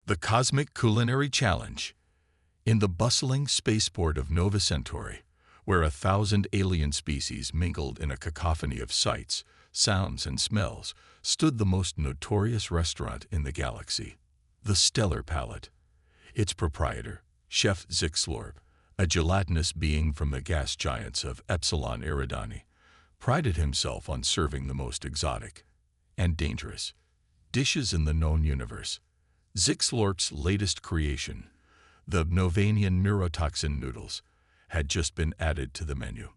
The Cosmic Culinary Challenge. In the bustling spaceport of Nova Centauri, where 1,000 alien species mingled in a cacophony of sights, sounds, and smells, stood the most notorious restaurant in the galaxy, the Stellar Palate. Its proprietor, Chef Zixlorb, a gelatinous being from the gas giants of Epsilon Eridani, prided himself on serving the most exotic and dangerous dishes in the known universe. Zixlorp's latest creation, the Novanian neurotoxin noodles, had just been added to the menu.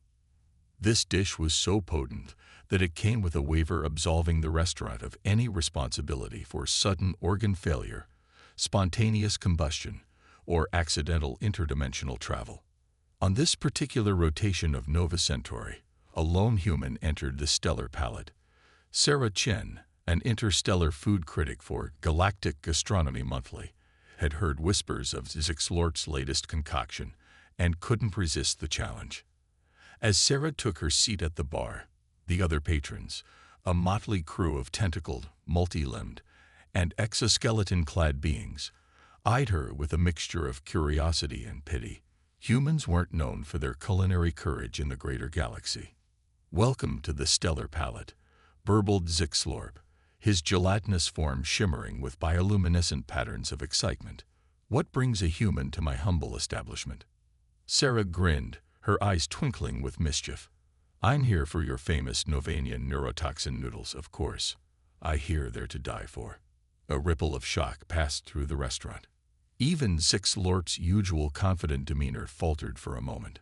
This dish was so potent that it came with a waiver absolving the restaurant of any responsibility for sudden organ failure, spontaneous combustion, or accidental interdimensional travel. On this particular rotation of Nova Centauri, a lone human entered the Stellar Palate. Sarah Chen, an interstellar food critic for Galactic Gastronomy Monthly, had heard whispers of Zixlorp's latest concoction and couldn't resist the challenge. As Sarah took her seat at the bar, the other patrons, a motley crew of tentacled, multi-limbed, and exoskeleton-clad beings, eyed her with a mixture of curiosity and pity. Humans weren't known for their culinary courage in the greater galaxy. "Welcome to the Stellar Palate," burbled Zixlorp, his gelatinous form shimmering with bioluminescent patterns of excitement. "What brings a human to my humble establishment?" Sarah grinned, her eyes twinkling with mischief. "I'm here for your famous Novanian neurotoxin noodles, of course. I hear they're to die for." A ripple of shock passed through the restaurant. Even Zixlorp's usual confident demeanor faltered for a moment.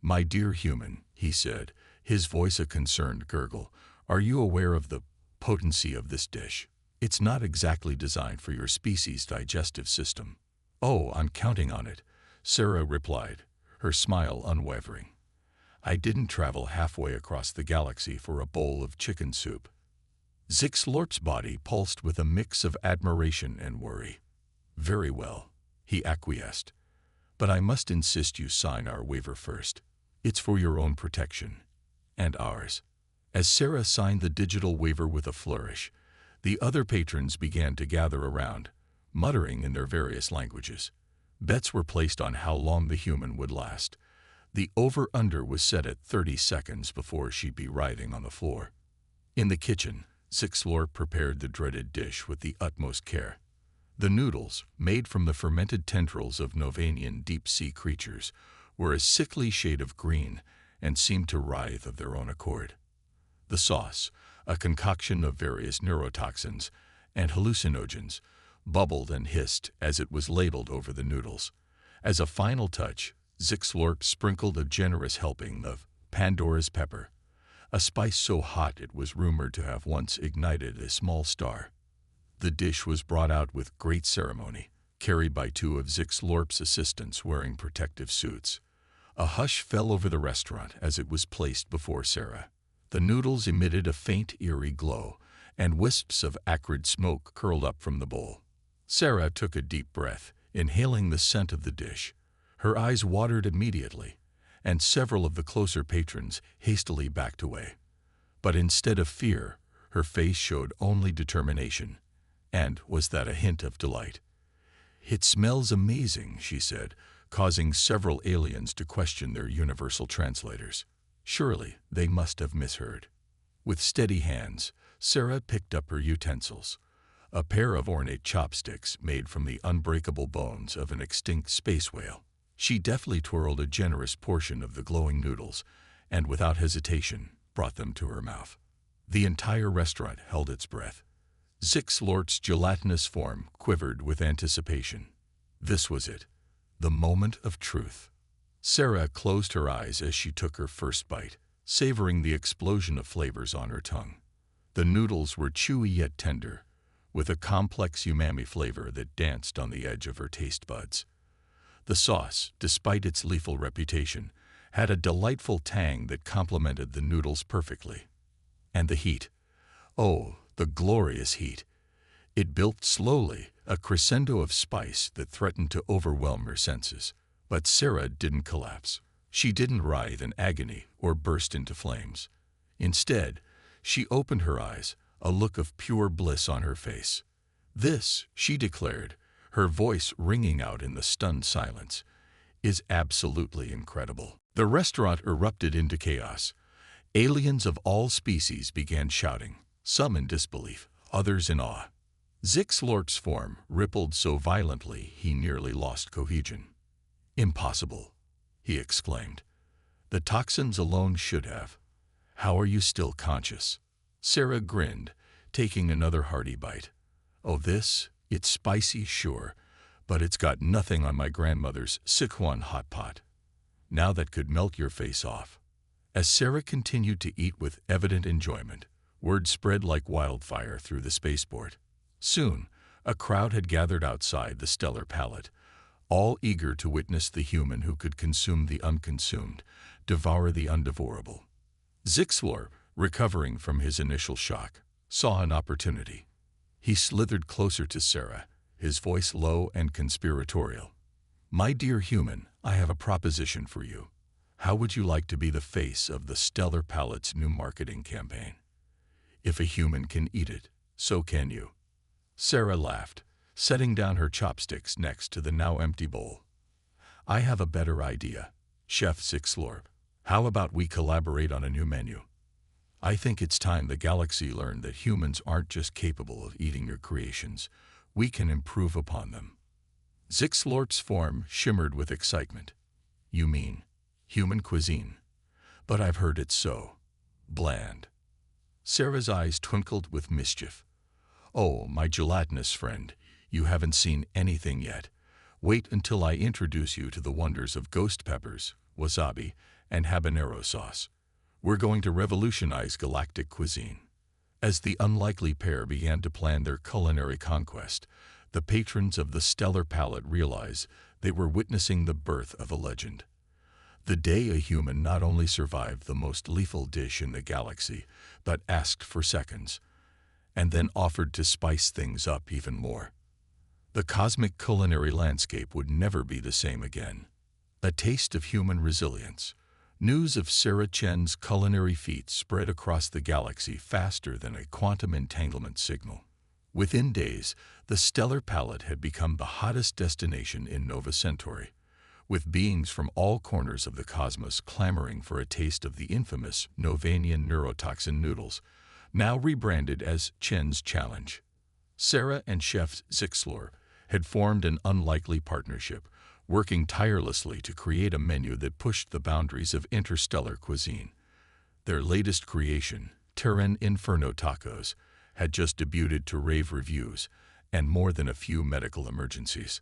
"My dear human," he said, his voice a concerned gurgle, "are you aware of the potency of this dish? It's not exactly designed for your species' digestive system." "Oh, I'm counting on it," Sarah replied, her smile unwavering. "I didn't travel halfway across the galaxy for a bowl of chicken soup." Zixlorp's body pulsed with a mix of admiration and worry. "Very well," he acquiesced, "but I must insist you sign our waiver first. It's for your own protection and ours." As Sarah signed the digital waiver with a flourish, the other patrons began to gather around, muttering in their various languages. Bets were placed on how long the human would last. The over-under was set at 30 seconds before she'd be writhing on the floor. In the kitchen, Zixlorp prepared the dreaded dish with the utmost care. The noodles, made from the fermented tendrils of Novanian deep-sea creatures, were a sickly shade of green and seemed to writhe of their own accord. The sauce, a concoction of various neurotoxins and hallucinogens, bubbled and hissed as it was ladled over the noodles. As a final touch, Zixlorp sprinkled a generous helping of Pandora's pepper, a spice so hot it was rumored to have once ignited a small star. The dish was brought out with great ceremony, carried by two of Zixlorp's assistants wearing protective suits. A hush fell over the restaurant as it was placed before Sarah. The noodles emitted a faint, eerie glow, and wisps of acrid smoke curled up from the bowl. Sarah took a deep breath, inhaling the scent of the dish. Her eyes watered immediately, and several of the closer patrons hastily backed away. But instead of fear, her face showed only determination. And was that a hint of delight? "It smells amazing," she said, causing several aliens to question their universal translators. Surely they must have misheard. With steady hands, Sarah picked up her utensils, a pair of ornate chopsticks made from the unbreakable bones of an extinct space whale. She deftly twirled a generous portion of the glowing noodles and, without hesitation, brought them to her mouth. The entire restaurant held its breath. Zixlorp's gelatinous form quivered with anticipation. This was it, the moment of truth. Sarah closed her eyes as she took her first bite, savoring the explosion of flavors on her tongue. The noodles were chewy yet tender, with a complex umami flavor that danced on the edge of her taste buds. The sauce, despite its lethal reputation, had a delightful tang that complemented the noodles perfectly. And the heat. Oh, the glorious heat. It built slowly, a crescendo of spice that threatened to overwhelm her senses. But Sarah didn't collapse. She didn't writhe in agony or burst into flames. Instead, she opened her eyes, a look of pure bliss on her face. "This," she declared, her voice ringing out in the stunned silence, is absolutely incredible. The restaurant erupted into chaos. Aliens of all species began shouting, some in disbelief, others in awe. Zixlort's form rippled so violently he nearly lost cohesion. "Impossible," he exclaimed. "The toxins alone should have. How are you still conscious?" Sarah grinned, taking another hearty bite. "Oh, it's spicy, sure, but it's got nothing on my grandmother's Sichuan hot pot. Now that could melt your face off." As Sarah continued to eat with evident enjoyment, word spread like wildfire through the spaceport. Soon, a crowd had gathered outside the stellar palette, all eager to witness the human who could consume the unconsumed, devour the undevourable. Zixlor, recovering from his initial shock, saw an opportunity. He slithered closer to Sarah, his voice low and conspiratorial. "My dear human, I have a proposition for you. How would you like to be the face of the stellar palette's new marketing campaign? If a human can eat it, so can you." Sarah laughed, setting down her chopsticks next to the now empty bowl. "I have a better idea, Chef Zixlor. How about we collaborate on a new menu? I think it's time the galaxy learned that humans aren't just capable of eating your creations, we can improve upon them." Zixlort's form shimmered with excitement. "You mean human cuisine? But I've heard it's so bland." Sarah's eyes twinkled with mischief. "Oh, my gelatinous friend, you haven't seen anything yet. Wait until I introduce you to the wonders of ghost peppers, wasabi, and habanero sauce. We're going to revolutionize galactic cuisine." As the unlikely pair began to plan their culinary conquest, the patrons of the stellar palette realized they were witnessing the birth of a legend. The day a human not only survived the most lethal dish in the galaxy, but asked for seconds, and then offered to spice things up even more. The cosmic culinary landscape would never be the same again. A taste of human resilience. News of Sarah Chen's culinary feats spread across the galaxy faster than a quantum entanglement signal. Within days, the stellar palette had become the hottest destination in Nova Centauri, with beings from all corners of the cosmos clamoring for a taste of the infamous Novanian neurotoxin noodles, now rebranded as Chen's Challenge. Sarah and Chef Zixlor had formed an unlikely partnership, working tirelessly to create a menu that pushed the boundaries of interstellar cuisine. Their latest creation, Terran Inferno Tacos, had just debuted to rave reviews and more than a few medical emergencies.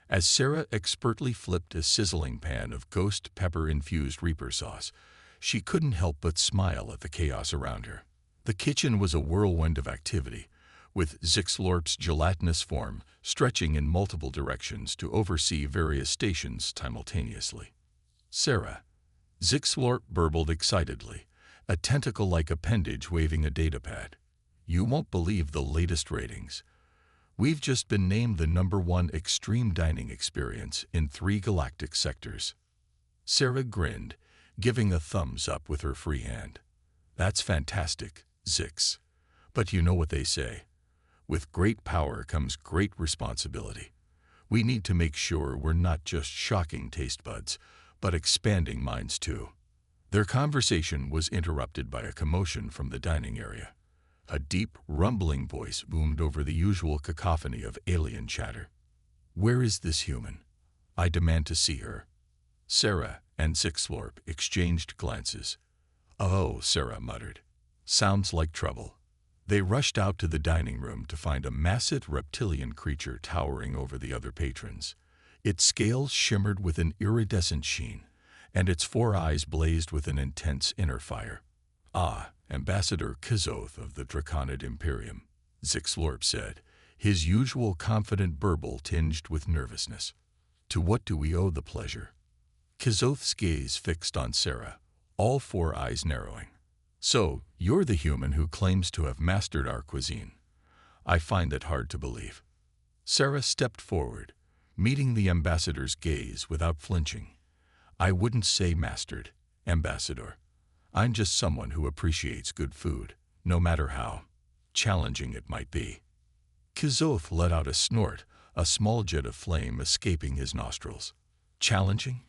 As Sarah expertly flipped a sizzling pan of ghost pepper-infused Reaper sauce, she couldn't help but smile at the chaos around her. The kitchen was a whirlwind of activity, with Zixlort's gelatinous form stretching in multiple directions to oversee various stations simultaneously. "Sarah," Zixlort burbled excitedly, a tentacle-like appendage waving a datapad. "You won't believe the latest ratings. We've just been named the #1 extreme dining experience in 3 galactic sectors." Sarah grinned, giving a thumbs up with her free hand. "That's fantastic, Zix. But you know what they say. With great power comes great responsibility. We need to make sure we're not just shocking taste buds, but expanding minds too." Their conversation was interrupted by a commotion from the dining area. A deep, rumbling voice boomed over the usual cacophony of alien chatter. "Where is this human? I demand to see her." Sarah and Zixlor exchanged glances. "Oh," Sarah muttered. "Sounds like trouble." They rushed out to the dining room to find a massive reptilian creature towering over the other patrons. Its scales shimmered with an iridescent sheen, and its 4 eyes blazed with an intense inner fire. "Ah, Ambassador Kizoth of the Draconid Imperium," Zixlorp said, his usual confident burble tinged with nervousness. "To what do we owe the pleasure?" Kizoth's gaze fixed on Sarah, all 4 eyes narrowing. "So, you're the human who claims to have mastered our cuisine. I find that hard to believe." Sarah stepped forward, meeting the ambassador's gaze without flinching. "I wouldn't say mastered, Ambassador. I'm just someone who appreciates good food, no matter how challenging it might be." Kizoth let out a snort, a small jet of flame escaping his nostrils. Challenging?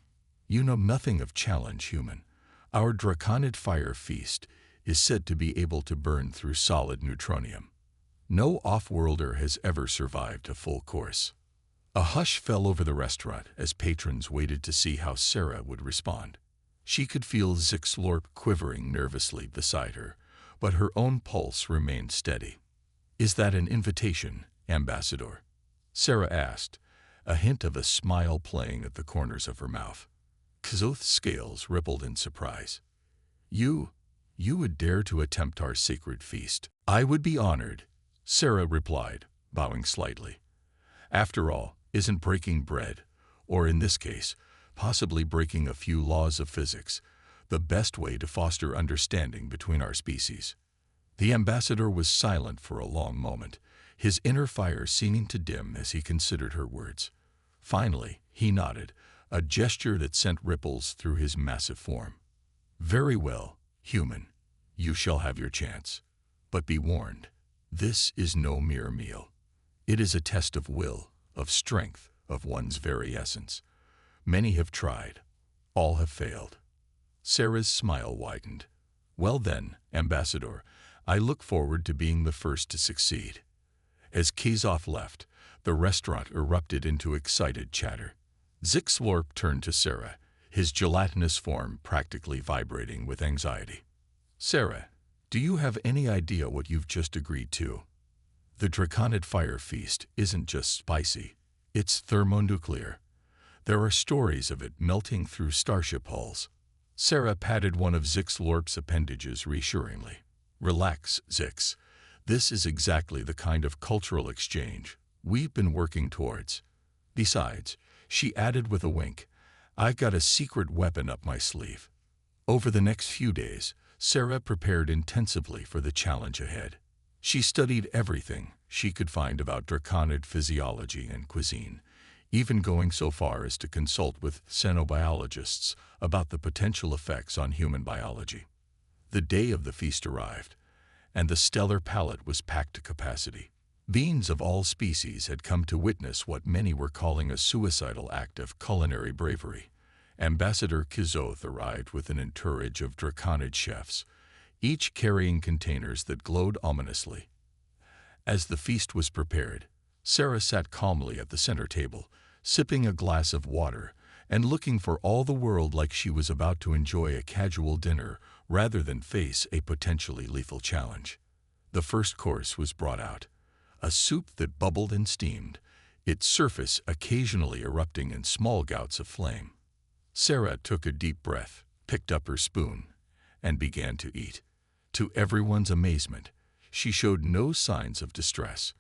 You know nothing of challenge, human. Our draconid fire feast is said to be able to burn through solid neutronium. No off-worlder has ever survived a full course. A hush fell over the restaurant as patrons waited to see how Sarah would respond. She could feel Zixlorp quivering nervously beside her, but her own pulse remained steady. "Is that an invitation, Ambassador?" Sarah asked, a hint of a smile playing at the corners of her mouth. Kzoth's scales rippled in surprise. You would dare to attempt our sacred feast?" "I would be honored," Sarah replied, bowing slightly. "After all, isn't breaking bread, or in this case, possibly breaking a few laws of physics, the best way to foster understanding between our species?" The ambassador was silent for a long moment, his inner fire seeming to dim as he considered her words. Finally, he nodded, a gesture that sent ripples through his massive form. "Very well, human. You shall have your chance. But be warned, this is no mere meal. It is a test of will, of strength, of one's very essence. Many have tried. All have failed." Sarah's smile widened. "Well then, Ambassador, I look forward to being the first to succeed." As Kzoth left, the restaurant erupted into excited chatter. Zixlorp turned to Sarah, his gelatinous form practically vibrating with anxiety. "Sarah, do you have any idea what you've just agreed to? The draconid fire feast isn't just spicy, it's thermonuclear. There are stories of it melting through starship hulls." Sarah patted one of Zixlorp's appendages reassuringly. "Relax, Zix. This is exactly the kind of cultural exchange we've been working towards. Besides," she added with a wink, "I've got a secret weapon up my sleeve." Over the next few days, Sarah prepared intensively for the challenge ahead. She studied everything she could find about draconid physiology and cuisine, even going so far as to consult with xenobiologists about the potential effects on human biology. The day of the feast arrived, and the stellar palate was packed to capacity. Beings of all species had come to witness what many were calling a suicidal act of culinary bravery. Ambassador Kzoth arrived with an entourage of draconid chefs, each carrying containers that glowed ominously. As the feast was prepared, Sarah sat calmly at the center table, sipping a glass of water and looking for all the world like she was about to enjoy a casual dinner rather than face a potentially lethal challenge. The first course was brought out, a soup that bubbled and steamed, its surface occasionally erupting in small gouts of flame. Sarah took a deep breath, picked up her spoon, and began to eat. To everyone's amazement, she showed no signs of distress.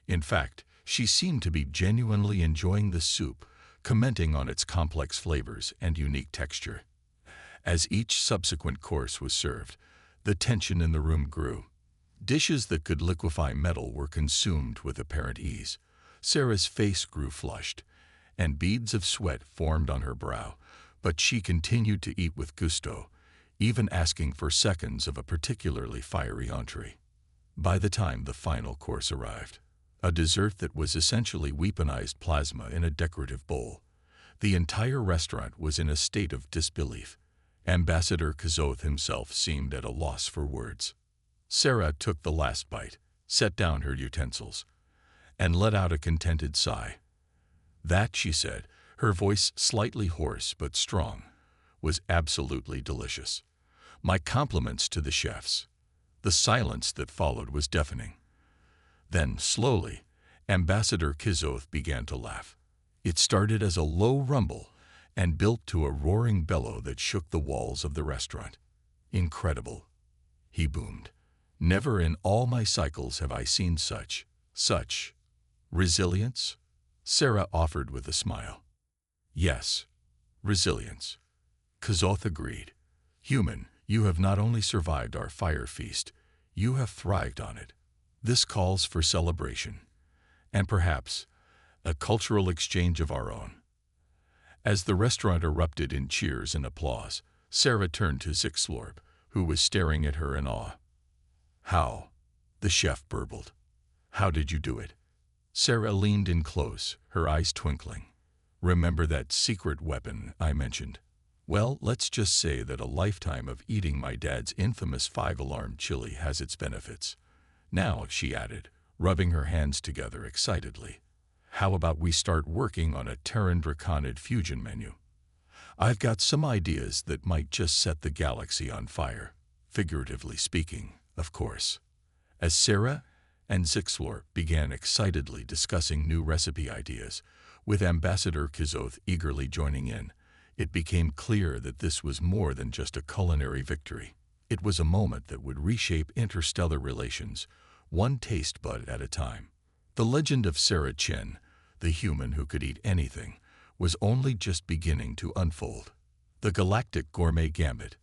In fact, she seemed to be genuinely enjoying the soup, commenting on its complex flavors and unique texture. As each subsequent course was served, the tension in the room grew. Dishes that could liquefy metal were consumed with apparent ease. Sarah's face grew flushed, and beads of sweat formed on her brow, but she continued to eat with gusto, even asking for seconds of a particularly fiery entree. By the time the final course arrived, a dessert that was essentially weaponized plasma in a decorative bowl, the entire restaurant was in a state of disbelief. Ambassador Kzoth himself seemed at a loss for words. Sarah took the last bite, set down her utensils, and let out a contented sigh. That, she said, her voice slightly hoarse but strong, was absolutely delicious. "My compliments to the chefs." The silence that followed was deafening. Then, slowly, Ambassador Kzoth began to laugh. It started as a low rumble and built to a roaring bellow that shook the walls of the restaurant. "Incredible," he boomed. "Never in all my cycles have I seen such resilience?" Sarah offered with a smile. "Yes, resilience," Kzoth agreed. "Human, you have not only survived our fire feast, you have thrived on it. This calls for celebration, and perhaps a cultural exchange of our own." As the restaurant erupted in cheers and applause, Sarah turned to Zixlorp, who was staring at her in awe. "How?" the chef burbled. "How did you do it?" Sarah leaned in close, her eyes twinkling. Remember that secret weapon I mentioned? Well, let's just say that a lifetime of eating my dad's infamous 5-alarm chili has its benefits. Now, she added, rubbing her hands together excitedly, how about we start working on a Terran Draconid fusion menu? I've got some ideas that might just set the galaxy on fire, figuratively speaking, of course. As Sarah and Zixlor began excitedly discussing new recipe ideas, with Ambassador Kizoth eagerly joining in, it became clear that this was more than just a culinary victory. It was a moment that would reshape interstellar relations, one taste bud at a time. The legend of Sarah Chen, the human who could eat anything, was only just beginning to unfold. The Galactic Gourmet Gambit.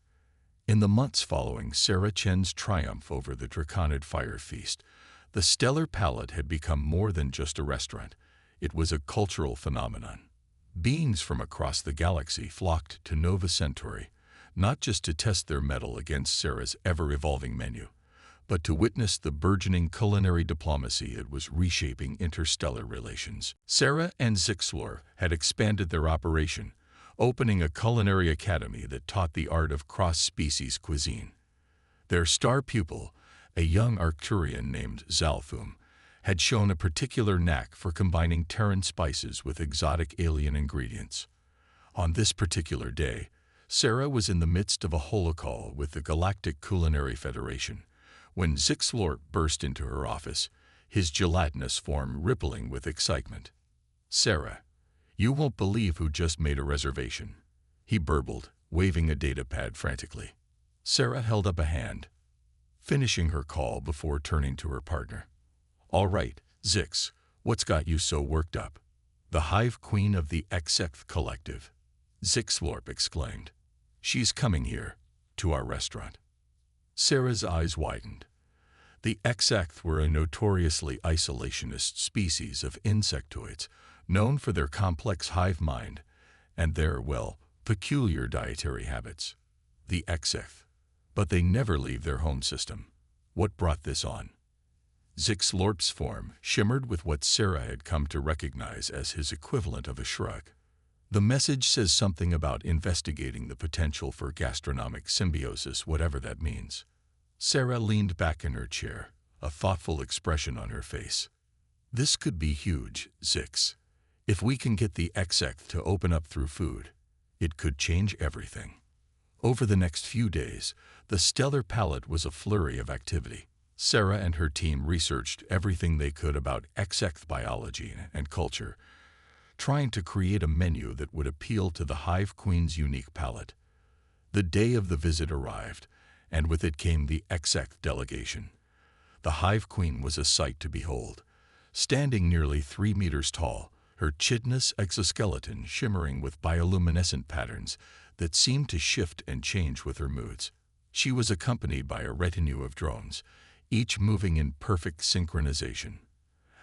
In the months following Sarah Chen's triumph over the Draconid Fire Feast, the Stellar Palette had become more than just a restaurant. It was a cultural phenomenon. Beings from across the galaxy flocked to Nova Centauri, not just to test their mettle against Sarah's ever-evolving menu, but to witness the burgeoning culinary diplomacy it was reshaping interstellar relations. Sarah and Zixlor had expanded their operation, opening a culinary academy that taught the art of cross-species cuisine. Their star pupil, a young Arcturian named Zalthum, had shown a particular knack for combining Terran spices with exotic alien ingredients. On this particular day, Sarah was in the midst of a holocall with the Galactic Culinary Federation, when Zixlor burst into her office, his gelatinous form rippling with excitement. "Sarah, you won't believe who just made a reservation," he burbled, waving a datapad frantically. Sarah held up a hand, finishing her call before turning to her partner. "All right, Zix, what's got you so worked up?" "The Hive Queen of the Exeth Collective," Zixlorp exclaimed. "She's coming here, to our restaurant." Sarah's eyes widened. The Exeth were a notoriously isolationist species of insectoids, known for their complex hive mind and their, well, peculiar dietary habits. The Exeth. But they never leave their home system. What brought this on? Zixlorp's form shimmered with what Sarah had come to recognize as his equivalent of a shrug. "The message says something about investigating the potential for gastronomic symbiosis, whatever that means." Sarah leaned back in her chair, a thoughtful expression on her face. "This could be huge, Zix. If we can get the Exeth to open up through food, it could change everything." Over the next few days, the Stellar Palette was a flurry of activity. Sarah and her team researched everything they could about Exeth biology and culture, trying to create a menu that would appeal to the Hive Queen's unique palate. The day of the visit arrived, and with it came the Exeth delegation. The Hive Queen was a sight to behold. Standing nearly 3 meters tall, her chitinous exoskeleton shimmering with bioluminescent patterns that seemed to shift and change with her moods. She was accompanied by a retinue of drones, each moving in perfect synchronization.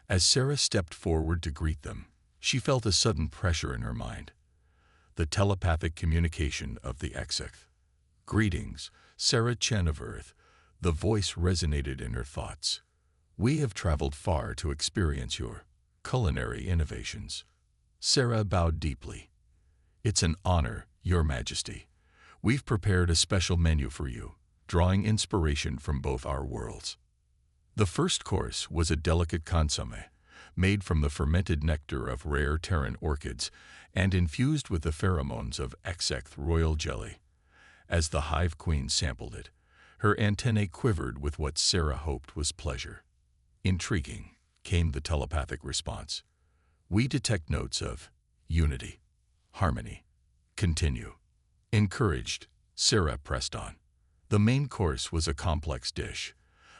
As Sarah stepped forward to greet them, she felt a sudden pressure in her mind. The telepathic communication of the Exeth. "Greetings, Sarah Chen of Earth." The voice resonated in her thoughts. "We have traveled far to experience your culinary innovations." Sarah bowed deeply. "It's an honor, Your Majesty. We've prepared a special menu for you, drawing inspiration from both our worlds." The first course was a delicate consommé, made from the fermented nectar of rare Terran orchids and infused with the pheromones of Exeth royal jelly. As the Hive Queen sampled it, her antennae quivered with what Sarah hoped was pleasure. "Intriguing," came the telepathic response. "We detect notes of unity, harmony. Continue." Encouraged, Sarah pressed on. The main course was a complex dish,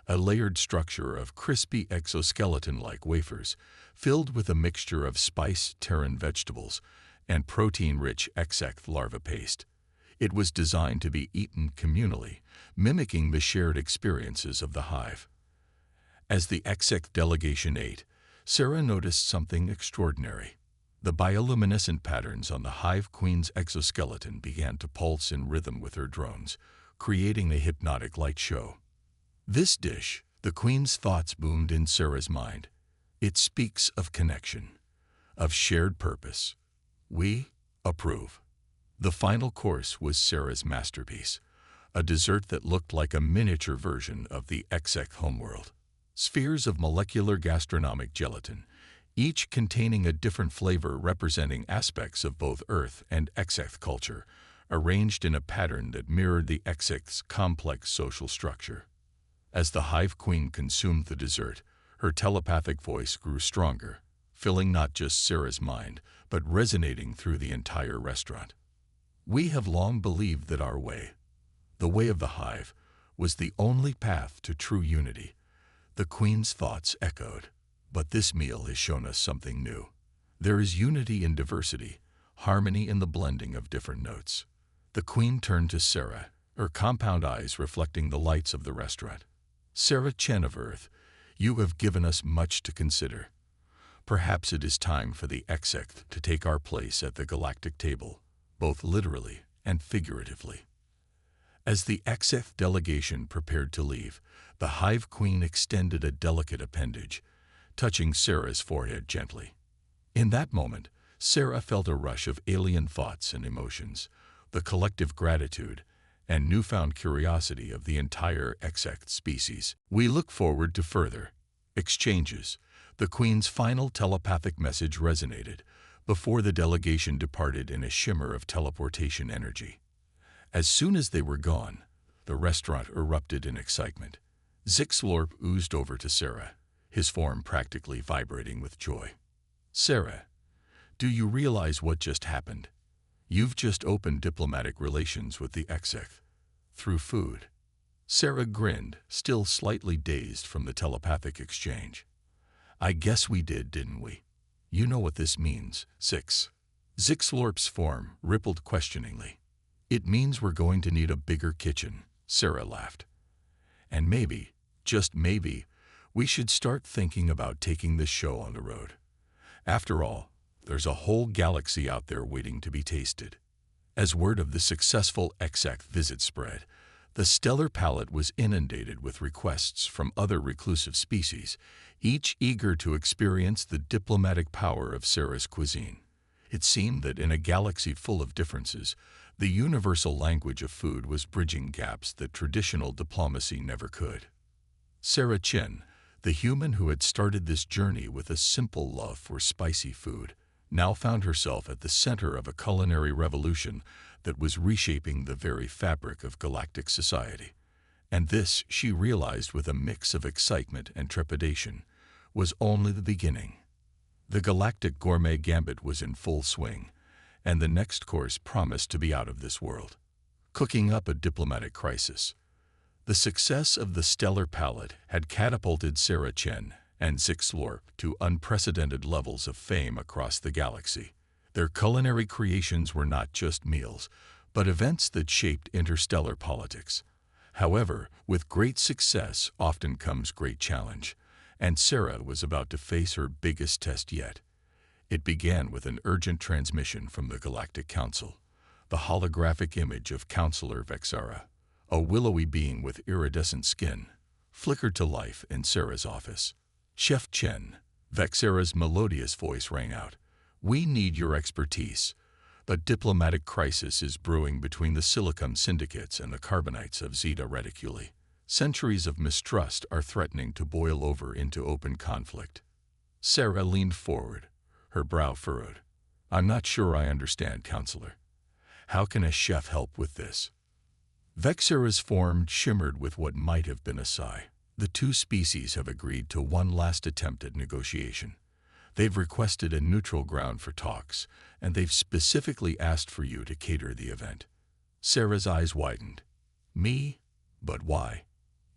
a layered structure of crispy exoskeleton-like wafers filled with a mixture of spiced Terran vegetables and protein-rich Exeth larva paste. It was designed to be eaten communally, mimicking the shared experiences of the hive. As the Exeth delegation ate, Sarah noticed something extraordinary. The bioluminescent patterns on the Hive Queen's exoskeleton began to pulse in rhythm with her drones, creating a hypnotic light show. This dish, the Queen's thoughts boomed in Sarah's mind. It speaks of connection, of shared purpose. We approve. The final course was Sarah's masterpiece, a dessert that looked like a miniature version of the XX homeworld. Spheres of molecular gastronomic gelatin, each containing a different flavor representing aspects of both Earth and XX culture, arranged in a pattern that mirrored the XX's complex social structure. As the Hive Queen consumed the dessert, her telepathic voice grew stronger, filling not just Sarah's mind, but resonating through the entire restaurant. We have long believed that our way, the way of the Hive, was the only path to true unity. The Queen's thoughts echoed. But this meal has shown us something new. There is unity in diversity, harmony in the blending of different notes. The Queen turned to Sarah, her compound eyes reflecting the lights of the restaurant. Sarah Chen of Earth, you have given us much to consider. Perhaps it is time for the XX to take our place at the galactic table, both literally and figuratively. As the XX delegation prepared to leave, the Hive Queen extended a delicate appendage, touching Sarah's forehead gently. In that moment, Sarah felt a rush of alien thoughts and emotions, the collective gratitude and newfound curiosity of the entire XX species. We look forward to further exchanges. The Queen's final telepathic message resonated before the delegation departed in a shimmer of teleportation energy. As soon as they were gone, the restaurant erupted in excitement. Zixlorp oozed over to Sarah, his form practically vibrating with joy. Sarah, do you realize what just happened? You've just opened diplomatic relations with the XX through food. Sarah grinned, still slightly dazed from the telepathic exchange. I guess we did, didn't we? You know what this means, Zix. Zixlorp's form rippled questioningly. It means we're going to need a bigger kitchen, Sarah laughed. And maybe, just maybe, we should start thinking about taking this show on the road. After all, there's a whole galaxy out there waiting to be tasted. As word of the successful XX visit spread, the stellar palette was inundated with requests from other reclusive species, each eager to experience the diplomatic power of Sarah's cuisine. It seemed that in a galaxy full of differences, the universal language of food was bridging gaps that traditional diplomacy never could. Sarah Chen, the human who had started this journey with a simple love for spicy food, now found herself at the center of a culinary revolution that was reshaping the very fabric of galactic society. And this, she realized with a mix of excitement and trepidation, was only the beginning. The galactic gourmet gambit was in full swing, and the next course promised to be out of this world. Cooking up a diplomatic crisis. The success of the stellar palette had catapulted Sarah Chen and Zixlorp to unprecedented levels of fame across the galaxy. Their culinary creations were not just meals, but events that shaped interstellar politics. However, with great success often comes great challenge, and Sarah was about to face her biggest test yet. It began with an urgent transmission from the Galactic Council, the holographic image of Counselor Vexara, a willowy being with iridescent skin, flickered to life in Sarah's office. Chef Chen, Vexara's melodious voice rang out. We need your expertise. A diplomatic crisis is brewing between the Silicum syndicates and the Carbonites of Zeta Reticuli. Centuries of mistrust are threatening to boil over into open conflict. Sarah leaned forward, her brow furrowed. I'm not sure I understand, Counselor. How can a chef help with this? Vexara's form shimmered with what might have been a sigh. The two species have agreed to one last attempt at negotiation. They've requested a neutral ground for talks, and they've specifically asked for you to cater the event. Sarah's eyes widened. Me? But why?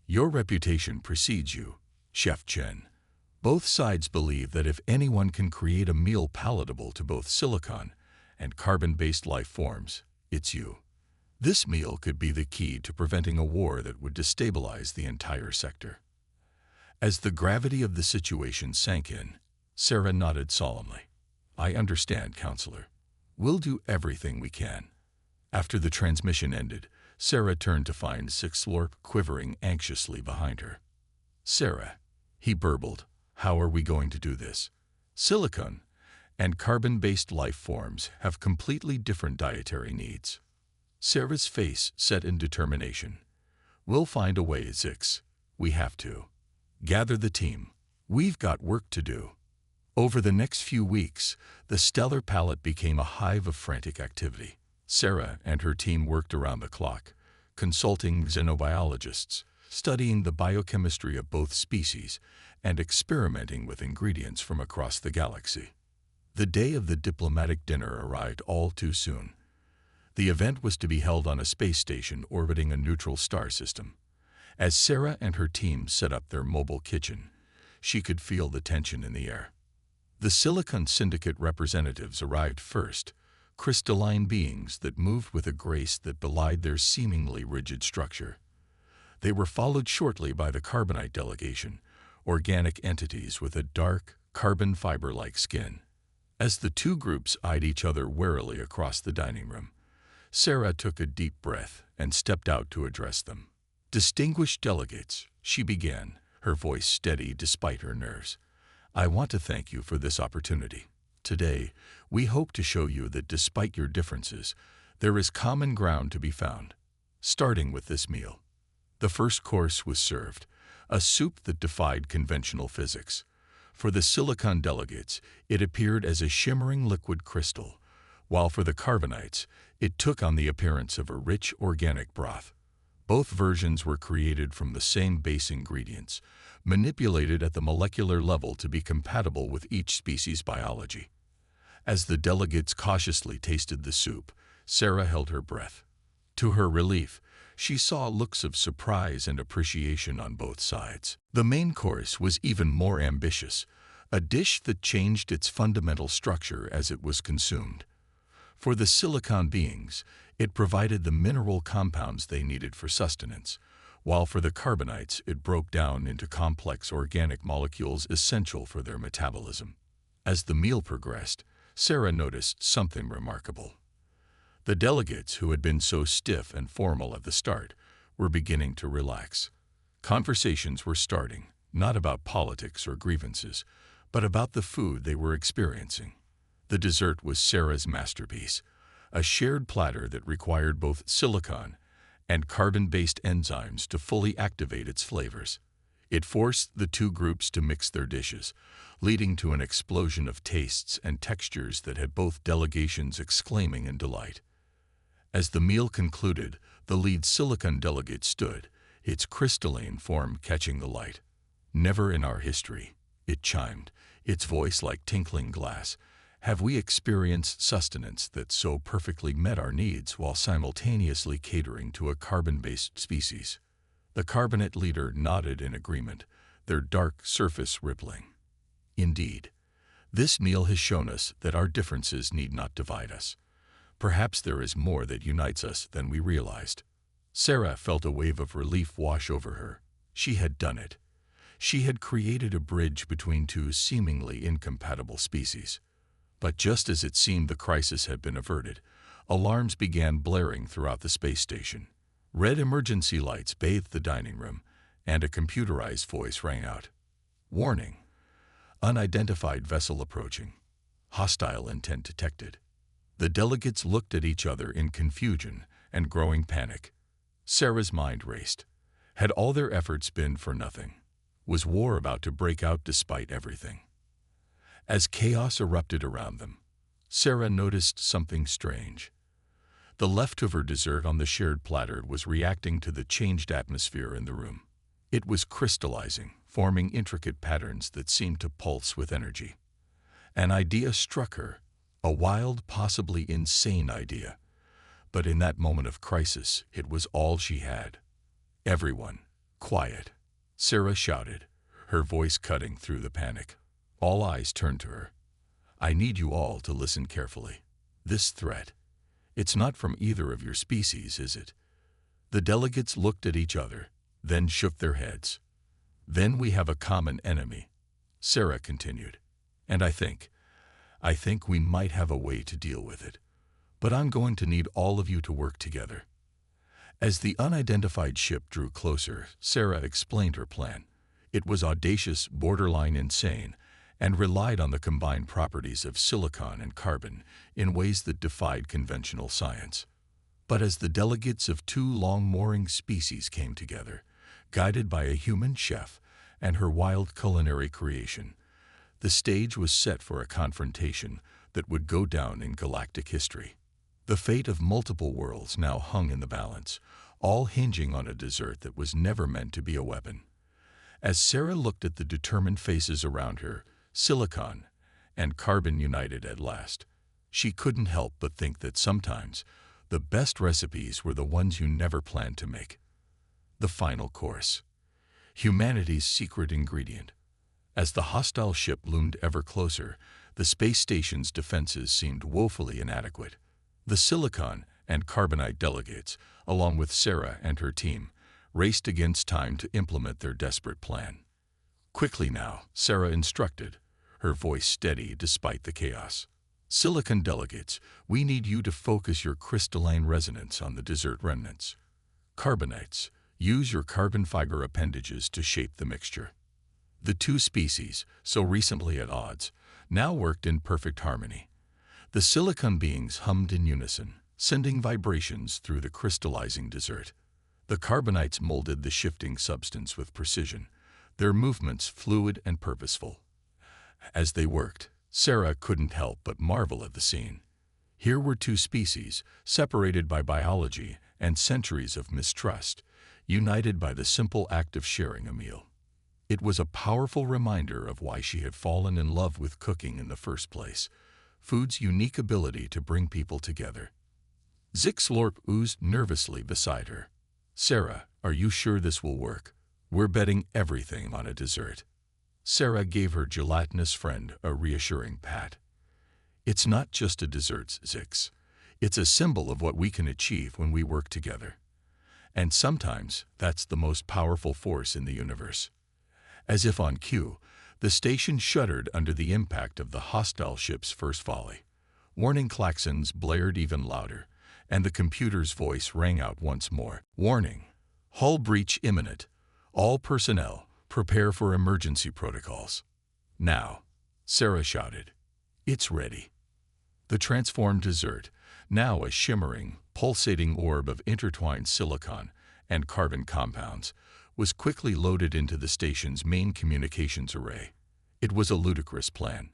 Your reputation precedes you, Chef Chen. Both sides believe that if anyone can create a meal palatable to both silicon and carbon-based life forms, it's you. This meal could be the key to preventing a war that would destabilize the entire sector. As the gravity of the situation sank in, Sarah nodded solemnly. I understand, Counselor. We'll do everything we can. After the transmission ended, Sarah turned to find Zixlorp quivering anxiously behind her. Sarah, he burbled, How are we going to do this? Silicon and carbon-based life forms have completely different dietary needs. Sarah's face set in determination. We'll find a way, Zix. We have to. Gather the team. We've got work to do. Over the next few weeks, the stellar palette became a hive of frantic activity. Sarah and her team worked around the clock, consulting xenobiologists, studying the biochemistry of both species, and experimenting with ingredients from across the galaxy. The day of the diplomatic dinner arrived all too soon. The event was to be held on a space station orbiting a neutral star system. As Sarah and her team set up their mobile kitchen, she could feel the tension in the air. The Silicon Syndicate representatives arrived first, crystalline beings that moved with a grace that belied their seemingly rigid structure. They were followed shortly by the Carbonite delegation, organic entities with a dark, carbon fiber-like skin. As the two groups eyed each other warily across the dining room, Sarah took a deep breath and stepped out to address them. Distinguished delegates, she began, her voice steady despite her nerves. I want to thank you for this opportunity. Today, we hope to show you that despite your differences, there is common ground to be found. Starting with this meal. The first course was served, a soup that defied conventional physics. For the Silicon delegates, it appeared as a shimmering liquid crystal, while for the Carbonites, it took on the appearance of a rich organic broth. Both versions were created from the same base ingredients, manipulated at the molecular level to be compatible with each species' biology. As the delegates cautiously tasted the soup, Sarah held her breath. To her relief, she saw looks of surprise and appreciation on both sides. The main course was even more ambitious, a dish that changed its fundamental structure as it was consumed. For the Silicon beings, it provided the mineral compounds they needed for sustenance, while for the Carbonites it broke down into complex organic molecules essential for their metabolism. As the meal progressed, Sarah noticed something remarkable. The delegates, who had been so stiff and formal at the start, were beginning to relax. Conversations were starting, not about politics or grievances, but about the food they were experiencing. The dessert was Sarah's masterpiece, a shared platter that required both silicon and carbon-based enzymes to fully activate its flavors. It forced the two groups to mix their dishes, leading to an explosion of tastes and textures that had both delegations exclaiming in delight. As the meal concluded, the lead Silicon delegate stood, its crystalline form catching the light. Never in our history, it chimed, its voice like tinkling glass, have we experienced sustenance that so perfectly met our needs while simultaneously catering to a carbon-based species. The Carbonite leader nodded in agreement, their dark surface rippling. Indeed, this meal has shown us that our differences need not divide us. Perhaps there is more that unites us than we realized. Sarah felt a wave of relief wash over her. She had done it. She had created a bridge between two seemingly incompatible species. But just as it seemed the crisis had been averted, alarms began blaring throughout the space station. Red emergency lights bathed the dining room, and a computerized voice rang out. Warning. Unidentified vessel approaching. Hostile intent detected. The delegates looked at each other in confusion and growing panic. Sarah's mind raced. Had all their efforts been for nothing? Was war about to break out despite everything? As chaos erupted around them, Sarah noticed something strange. The leftover dessert on the shared platter was reacting to the changed atmosphere in the room. It was crystallizing, forming intricate patterns that seemed to pulse with energy. An idea struck her, a wild, possibly insane idea. But in that moment of crisis, it was all she had. Everyone, quiet. Sarah shouted, her voice cutting through the panic. All eyes turned to her. I need you all to listen carefully. This threat, it's not from either of your species, is it? The delegates looked at each other, then shook their heads. Then we have a common enemy, Sarah continued. And I think we might have a way to deal with it. But I'm going to need all of you to work together. As the unidentified ship drew closer, Sarah explained her plan. It was audacious, borderline insane, and relied on the combined properties of silicon and carbon in ways that defied conventional science. But as the delegates of two long-mooring species came together, guided by a human chef and her wild culinary creation, the stage was set for a confrontation that would go down in galactic history. The fate of multiple worlds now hung in the balance, all hinging on a dessert that was never meant to be a weapon. As Sarah looked at the determined faces around her, silicon and carbon united at last, she couldn't help but think that sometimes the best recipes were the ones you never planned to make. The final course. Humanity's secret ingredient. As the hostile ship loomed ever closer, the space station's defenses seemed woefully inadequate. The silicon and carbonite delegates, along with Sarah and her team, raced against time to implement their desperate plan. "Quickly now," Sarah instructed, her voice steady despite the chaos. "Silicon delegates, we need you to focus your crystalline resonance on the dessert remnants. Carbonites, use your carbon fiber appendages to shape the mixture." The two species, so recently at odds, now worked in perfect harmony. The silicon beings hummed in unison, sending vibrations through the crystallizing dessert. The carbonites molded the shifting substance with precision, their movements fluid and purposeful. As they worked, Sarah couldn't help but marvel at the scene. Here were two species, separated by biology and centuries of mistrust, united by the simple act of sharing a meal. It was a powerful reminder of why she had fallen in love with cooking in the first place, food's unique ability to bring people together. Zixlorp oozed nervously beside her. "Sarah, are you sure this will work? We're betting everything on a dessert." Sarah gave her gelatinous friend a reassuring pat. "It's not just a dessert, Zix. It's a symbol of what we can achieve when we work together. And sometimes that's the most powerful force in the universe." As if on cue, the station shuddered under the impact of the hostile ship's first volley. Warning klaxons blared even louder, and the computer's voice rang out once more. "Warning! Hull breach imminent. All personnel, prepare for emergency protocols." "Now," Sarah shouted. "It's ready." The transformed dessert, now a shimmering, pulsating orb of intertwined silicon and carbon compounds, was quickly loaded into the station's main communications array. It was a ludicrous plan,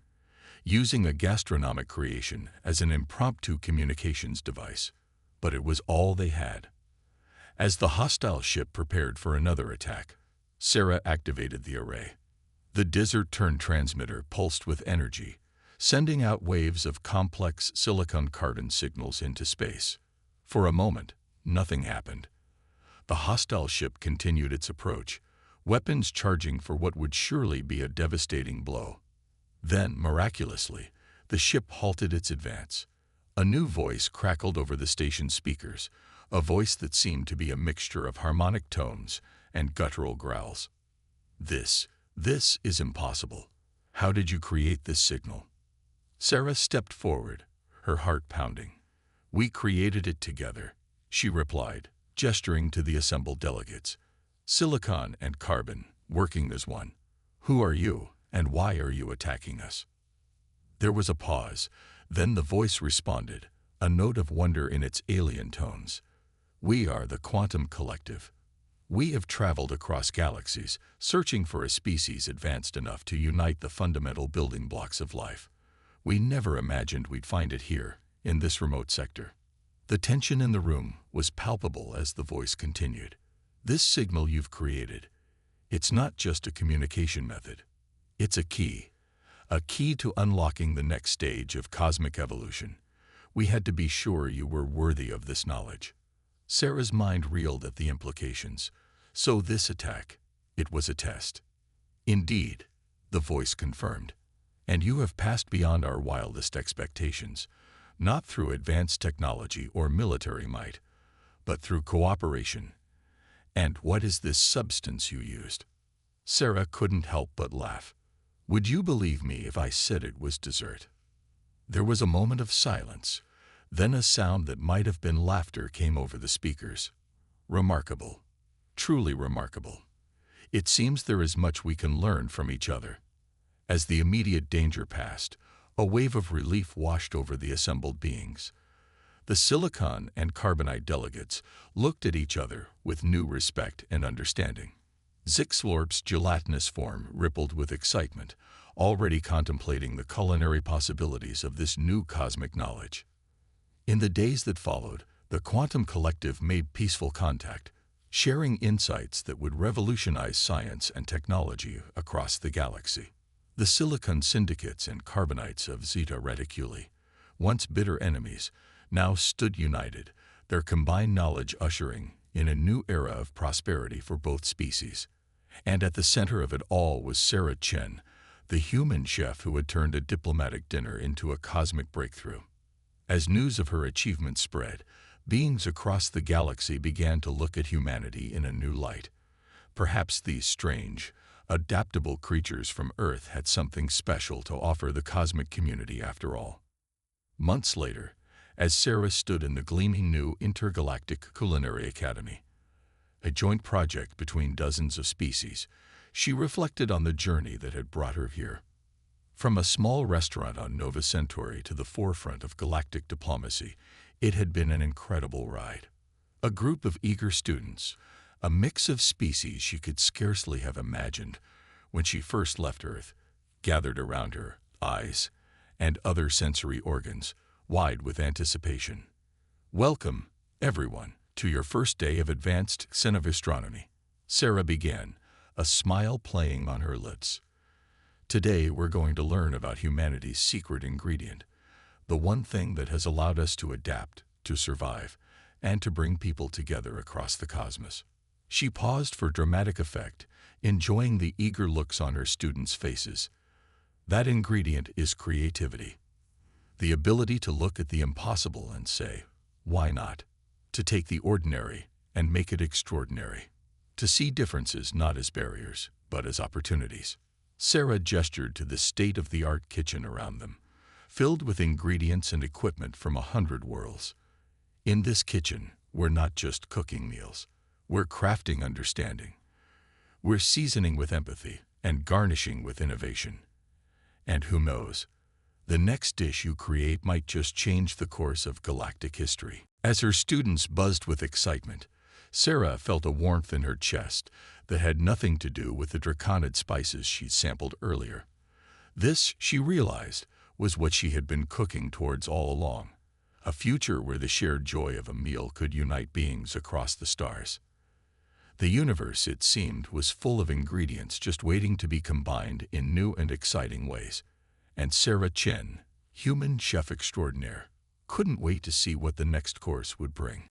using a gastronomic creation as an impromptu communications device, but it was all they had. As the hostile ship prepared for another attack, Sarah activated the array. The dessert-turned transmitter pulsed with energy, sending out waves of complex silicon-carbon signals into space. For a moment, nothing happened. The hostile ship continued its approach, weapons charging for what would surely be a devastating blow. Then, miraculously, the ship halted its advance. A new voice crackled over the station speakers, a voice that seemed to be a mixture of harmonic tones and guttural growls. This is impossible. How did you create this signal?" Sarah stepped forward, her heart pounding. "We created it together," she replied, gesturing to the assembled delegates. "Silicon and carbon, working as one. Who are you, and why are you attacking us?" There was a pause, then the voice responded, a note of wonder in its alien tones. "We are the Quantum Collective. We have traveled across galaxies, searching for a species advanced enough to unite the fundamental building blocks of life. We never imagined we'd find it here, in this remote sector." The tension in the room was palpable as the voice continued. "This signal you've created, it's not just a communication method. It's a key to unlocking the next stage of cosmic evolution. We had to be sure you were worthy of this knowledge." Sarah's mind reeled at the implications. So this attack, it was a test. "Indeed," the voice confirmed. "And you have passed beyond our wildest expectations, not through advanced technology or military might, but through cooperation. And what is this substance you used?" Sarah couldn't help but laugh. "Would you believe me if I said it was dessert?" There was a moment of silence, then a sound that might have been laughter came over the speakers. "Remarkable. Truly remarkable. It seems there is much we can learn from each other. As the immediate danger passed, a wave of relief washed over the assembled beings. The silicon and carbonite delegates looked at each other with new respect and understanding. Zixlorp's gelatinous form rippled with excitement, already contemplating the culinary possibilities of this new cosmic knowledge. In the days that followed, the quantum collective made peaceful contact, sharing insights that would revolutionize science and technology across the galaxy. The silicon syndicates and carbonites of Zeta Reticuli, once bitter enemies, now stood united, their combined knowledge ushering in a new era of prosperity for both species. And at the center of it all was Sarah Chen, the human chef who had turned a diplomatic dinner into a cosmic breakthrough. As news of her achievement spread, beings across the galaxy began to look at humanity in a new light. Perhaps these strange, adaptable creatures from Earth had something special to offer the cosmic community after all. Months later, as Sarah stood in the gleaming new Intergalactic Culinary Academy, a joint project between dozens of species, she reflected on the journey that had brought her here. From a small restaurant on Nova Centauri to the forefront of galactic diplomacy, it had been an incredible ride. A group of eager students, a mix of species she could scarcely have imagined when she first left Earth, gathered around her, eyes and other sensory organs wide with anticipation. Welcome, everyone, to your first day of advanced xenoastronomy. Sarah began, a smile playing on her lips. Today we're going to learn about humanity's secret ingredient, the one thing that has allowed us to adapt, to survive, and to bring people together across the cosmos. She paused for dramatic effect, enjoying the eager looks on her students' faces. That ingredient is creativity. The ability to look at the impossible and say, why not? To take the ordinary and make it extraordinary. To see differences not as barriers, but as opportunities. Sarah gestured to the state-of-the-art kitchen around them, filled with ingredients and equipment from 100 worlds. In this kitchen, we're not just cooking meals. We're crafting understanding. We're seasoning with empathy and garnishing with innovation. And who knows, the next dish you create might just change the course of galactic history. As her students buzzed with excitement, Sarah felt a warmth in her chest that had nothing to do with the draconid spices she'd sampled earlier. This, she realized, was what she had been cooking towards all along, a future where the shared joy of a meal could unite beings across the stars. The universe, it seemed, was full of ingredients just waiting to be combined in new and exciting ways. And Sarah Chen, human chef extraordinaire, couldn't wait to see what the next course would bring.